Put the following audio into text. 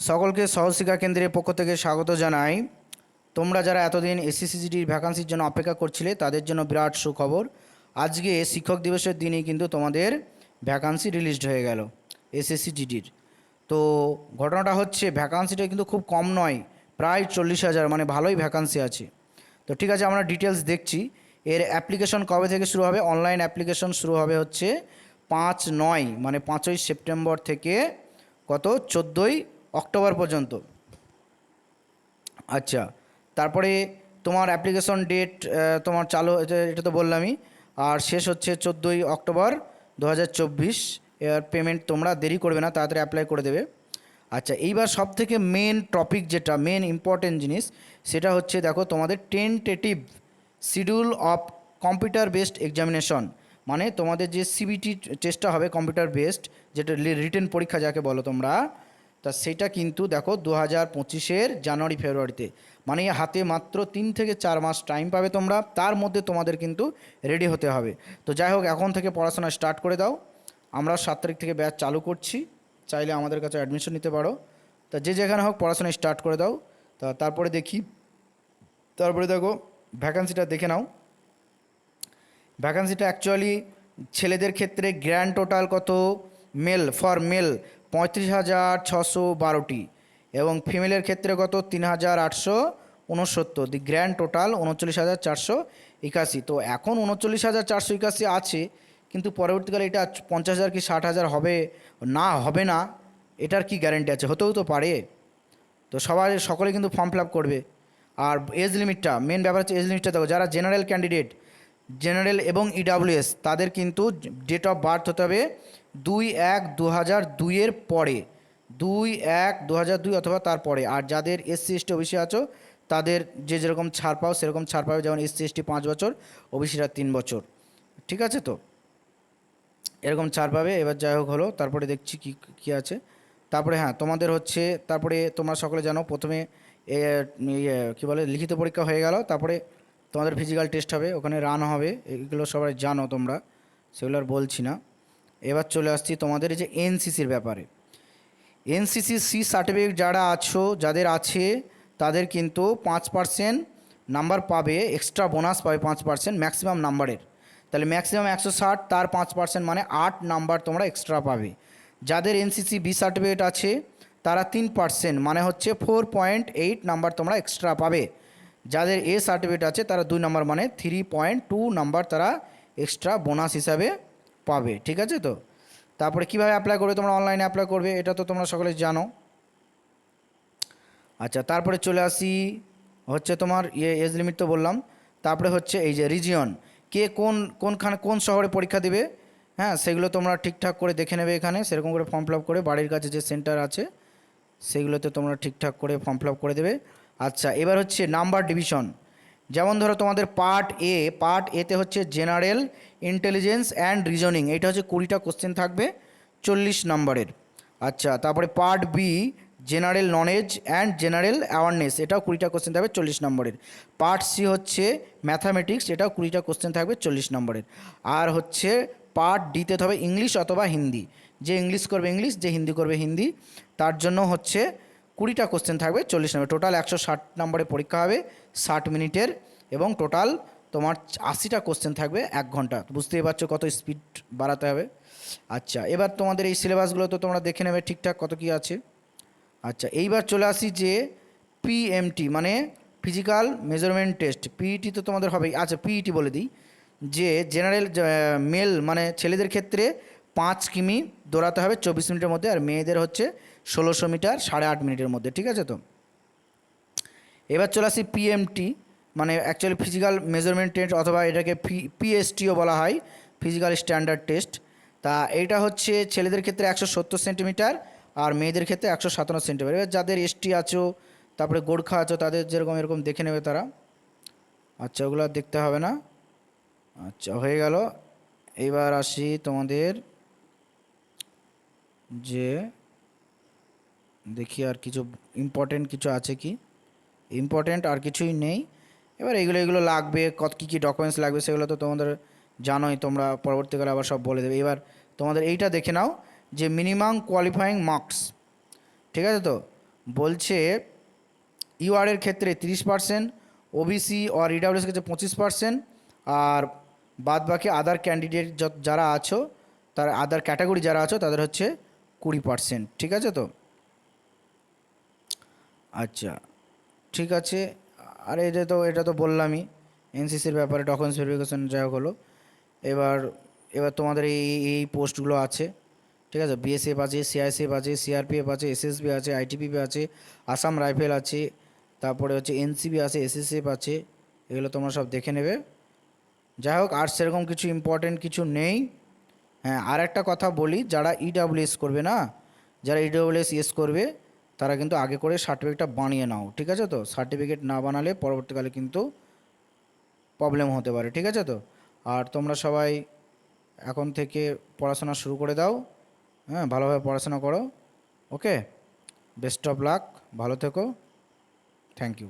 সকলকে সহজ শিক্ষা কেন্দ্রের পক্ষ থেকে স্বাগত জানাই। তোমরা যারা এতদিন এসএসসিজিডির ভ্যাকান্সির জন্য অপেক্ষা করছিলে তাদের জন্য বিরাট সুখবর। আজকে শিক্ষক দিবসের দিনই কিন্তু তোমাদের ভ্যাকান্সি রিলিজড হয়ে গেল এসএসসিজিডির। তো ঘটনাটা হচ্ছে ভ্যাকান্সিটা কিন্তু খুব কম নয়, প্রায় 40,000, মানে ভালোই ভ্যাকান্সি আছে। তো ঠিক আছে, আমরা ডিটেলস দেখছি। এর অ্যাপ্লিকেশন কবে থেকে শুরু হবে? অনলাইন অ্যাপ্লিকেশন শুরু হবে হচ্ছে 5/9, মানে 5ই সেপ্টেম্বর থেকে কত 14ই অক্টোবর পর্যন্ত। আচ্ছা, তারপরে তোমার অ্যাপ্লিকেশন ডেট তোমার চালু, এটা তো বললামই, আর শেষ হচ্ছে 14ই অক্টোবর 2024। এর পেমেন্ট তোমরা দেরি করবে না, তাড়াতাড়ি অ্যাপ্লাই করে দেবে। আচ্ছা, এইবার সব থেকে মেন টপিক, যেটা মেন ইম্পর্টেন্ট জিনিস, সেটা হচ্ছে দেখো তোমাদের tentative schedule of computer based examination, মানে তোমাদের যে সিবিটি টেস্টটা হবে কম্পিউটার বেসড, যেটা রিটেন পরীক্ষা যাকে বলো তোমরা, তা সেটা কিন্তু দেখো 2025-এর জানুয়ারি ফেব্রুয়ারিতে, মানে হাতে মাত্র 3 থেকে 4 মাস টাইম পাবে তোমরা, তার মধ্যে তোমাদের কিন্তু রেডি হতে হবে। তো যাই হোক, এখন থেকে পড়াশোনা স্টার্ট করে দাও। আমরা 7 তারিখ থেকে ব্যাচ চালু করছি, চাইলে আমাদের কাছে অ্যাডমিশন নিতে পারো। তা যে যেখানে হোক পড়াশোনা স্টার্ট করে দাও। তারপরে দেখি, তারপরে দেখো ভ্যাকান্সিটা দেখে নাও। ভ্যাকান্সিটা অ্যাকচুয়ালি ছেলেদের ক্ষেত্রে গ্র্যান্ড টোটাল কত, ফর মেল 35,612টি, এবং ফিমেলের ক্ষেত্রে কত 3,869, দি গ্র্যান্ড টোটাল 39,481। তো এখন 39,481 আছে, কিন্তু পরবর্তীকালে এটা 50,000 কি 60,000 হবে না, এটার কি গ্যারেন্টি আছে? হতেও তো পারে। তো সকলে কিন্তু ফর্ম ফিল আপ করবে। আর এজ লিমিটটা, মেন ব্যাপার হচ্ছে এজ লিমিটটা দেখো। যারা জেনারেল ক্যান্ডিডেট, জেনারেল এবং ইডাব্লিউএস, তাদের কিন্তু ডেট অফ বার্থ হতে হবে 2/1/2002 পরে, 2/1/2002 অথবা তারপরে। আর যাদের এসসি এসটি ওবিসি আছো, তাদের যে যেরকম ছাড় পাও সেরকম ছাড় পাবে, যেমন এসসি এসটি 5 বছর, ওবিসিরা 3 বছর। ঠিক আছে, তো এরকম ছাড় পাবে। এবার যাই হোক হলো, তারপরে দেখছি কি কি আছে। তারপরে হ্যাঁ, তোমাদের হচ্ছে, তারপরে তোমরা সকলে জানো প্রথমে কী বলে, লিখিত পরীক্ষা হয়ে গেল, তারপরে তোমাদের ফিজিক্যাল টেস্ট হবে, ওখানে রান হবে, এগুলো সবাই জানো তোমরা, সেগুলো আর বলছি না। এবার চলে আসছি তোমাদের এই যে এনসিসির ব্যাপারে। এনসিসি সি সার্টিফিকেট যারা আছো, যাদের আছে, তাদের কিন্তু 5% নাম্বার পাবে, এক্সট্রা বোনাস পাবে 5% ম্যাক্সিমাম নাম্বারের। তাহলে ম্যাক্সিমাম 160, তার 5% মানে 8 নাম্বার তোমরা এক্সট্রা পাবে। যাদের এনসিসি বি সার্টিফিকেট আছে, তারা 3%, মানে হচ্ছে 4.8 নাম্বার তোমরা এক্সট্রা পাবে। যাদের এ সার্টিফিকেট আছে, তারা 2 নাম্বার, মানে 3.2 নাম্বার তারা এক্সট্রা বোনাস হিসাবে পাবে। ঠিক আছে, তো তারপরে কীভাবে অ্যাপ্লাই করবে? তোমরা অনলাইনে অ্যাপ্লাই করবে, এটা তো তোমরা সকলে জানো। আচ্ছা, তারপরে চলে আসি হচ্ছে তোমার এজ লিমিট তো বললাম। তারপরে হচ্ছে এই যে রিজিয়ন, কে কোন শহরে পরীক্ষা দিবে, হ্যাঁ, সেগুলো তোমরা ঠিকঠাক করে দেখে নেবে এখানে, সেরকম করে ফর্ম ফিল আপ করে বাড়ির কাছে যে সেন্টার আছে সেগুলোতে তোমরা ঠিকঠাক করে ফর্ম ফিল আপ করে দেবে। আচ্ছা, এবার হচ্ছে নাম্বার ডিভিশন। যেমন ধরো তোমাদের পার্ট এতে হচ্ছে জেনারেল ইন্টেলিজেন্স অ্যান্ড রিজনিং, এটা হচ্ছে 20টা কোশ্চেন থাকবে 40 নম্বরের। আচ্ছা, তারপরে part B general knowledge and general awareness, এটাও 20টা কোশ্চেন থাকবে 40 নম্বরের। পার্ট সি হচ্ছে ম্যাথামেটিক্স, এটাও 20টা কোশ্চেন থাকবে 40 নম্বরের। আর হচ্ছে পার্ট ডিতে হবে ইংলিশ অথবা হিন্দি, যে ইংলিশ করবে ইংলিশ, যে হিন্দি করবে হিন্দি, তার জন্য হচ্ছে 20টা কোশ্চেন থাকবে 40 নম্বর। টোটাল 160 নম্বরের পরীক্ষা হবে 60 মিনিটের, এবং টোটাল তোমার 80টা কোশ্চেন থাকবে 1 ঘন্টা। বুঝতেই পারছো কত স্পিড বাড়াতে হবে। আচ্ছা, এবার তোমাদের এই সিলেবাসগুলো তো তোমরা দেখে নেবে ঠিকঠাক কত কী আছে। আচ্ছা, এইবার চলে আসি যে পিএমটি, মানে ফিজিক্যাল মেজারমেন্ট টেস্ট। পিইটি তো তোমাদের হবেই। আচ্ছা, পিইটি বলে দিই, যে জেনারেল মেল, মানে ছেলেদের ক্ষেত্রে 5 কিমি দৌড়াতে হবে 24 মিনিটের মধ্যে, আর মেয়েদের হচ্ছে 1600 মিটার 8.5 মিনিটের মধ্যে। ঠিক আছে, তো এবার চলে আসি পিএমটি, মানে অ্যাকচুয়ালি ফিজিক্যাল মেজারমেন্ট টেস্ট, অথবা এটাকে পিএসটিও বলা হয়, ফিজিক্যাল স্ট্যান্ডার্ড টেস্ট। তা এইটা হচ্ছে ছেলেদের ক্ষেত্রে 170 সেন্টিমিটার, আর মেয়েদের ক্ষেত্রে 157 সেন্টিমিটার। এবার যাদের এসটি আছো, তারপরে গোর্খা আছো, তাদের যেরকম এরকম দেখে নেবে তারা। আচ্ছা, ওগুলো দেখতে হবে না। আচ্ছা, হয়ে গেল। এবার আসি তোমাদের, যে দেখি আর কিছু ইম্পর্টেন্ট কিছু আছে কি। ইম্পর্টেন্ট আর কিছুই নেই। এবার এগুলো লাগবে, কী কী ডকুমেন্টস লাগবে সেগুলো তো তোমাদের জানোই, তোমরা পরবর্তীকালে আবার সব বলে দেবে। এবার তোমাদের এইটা দেখে নাও, যে মিনিমাম কোয়ালিফাইং মার্কস। ঠিক আছে, তো বলছে ইউআরের ক্ষেত্রে 30%, ওবিসি আর ইডাব্লিউএস ক্ষেত্রে 25%, আর বাদ বাকি আদার ক্যান্ডিডেট যারা আছো, তার আদার ক্যাটাগরি যারা আছো তাদের হচ্ছে 20%। ঠিক আছে তো? আচ্ছা, ঠিক আছে। আর এটা তো বললামই এনসিসির ব্যাপারে, ডকুমেন্টস ভেরিফিকেশন যাই হোক হলো। এবার এবার তোমাদের এই পোস্টগুলো আছে, ঠিক আছে? বিএসএফ আছে, সিআইএসএফ আছে, সিআরপিএফ আছে, এসএসবি আছে, আইটিবিপি আছে, আসাম রাইফেল আছে, তারপরে হচ্ছে এনসিবি আছে, এসএসএফ আছে। এগুলো তোমরা সব দেখে নেবে। যাই হোক, আর সেরকম কিছু ইম্পর্টেন্ট কিছু নেই। হ্যাঁ, আর একটা কথা বলি, যারা ইডাব্লিউএস করবে না, যারা ইডাব্লিউএস করবে তারা কিন্তু আগে করে সার্টিফিকেটটা বানিয়ে নাও, ঠিক আছে তো? সার্টিফিকেট না বানালে পরবর্তীকালে কিন্তু প্রবলেম হতে পারে, ঠিক আছে তো? আর তোমরা সবাই এখন থেকে পড়াশোনা শুরু করে দাও। হ্যাঁ, ভালোভাবে পড়াশোনা করো। ওকে, বেস্ট অফ লাক, ভালো থেকো। Thank you.